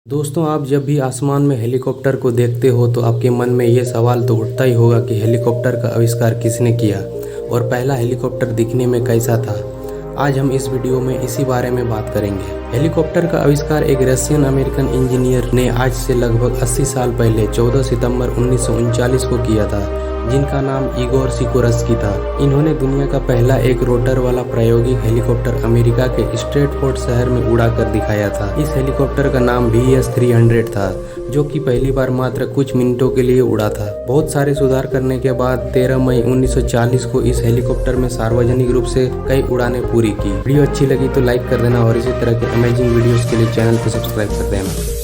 दोस्तों, आप जब भी आसमान में हेलीकॉप्टर को देखते हो तो आपके मन में ये सवाल तो उठता ही होगा कि हेलीकॉप्टर का आविष्कार किसने किया और पहला हेलीकॉप्टर दिखने में कैसा था। आज हम इस वीडियो में इसी बारे में बात करेंगे। हेलीकॉप्टर का आविष्कार एक रशियन अमेरिकन इंजीनियर ने आज से लगभग 80 साल पहले 14 सितंबर 1939 को किया था, जिनका नाम इगोर सिकोर्स्की था। इन्होंने दुनिया का पहला एक रोटर वाला प्रायोगिक हेलीकॉप्टर अमेरिका के स्ट्रैटफोर्ड शहर में उड़ा कर दिखाया था। इस हेलीकॉप्टर का नाम VS-300 था, जो कि पहली बार मात्र कुछ मिनटों के लिए उड़ा था। बहुत सारे सुधार करने के बाद 13 मई 1940 को इस हेलीकॉप्टर में सार्वजनिक रूप से कई उड़ानें पूरी की। वीडियो अच्छी लगी तो लाइक कर देना और इसी तरह के अमेजिंग वीडियोस के लिए चैनल को सब्सक्राइब कर देना।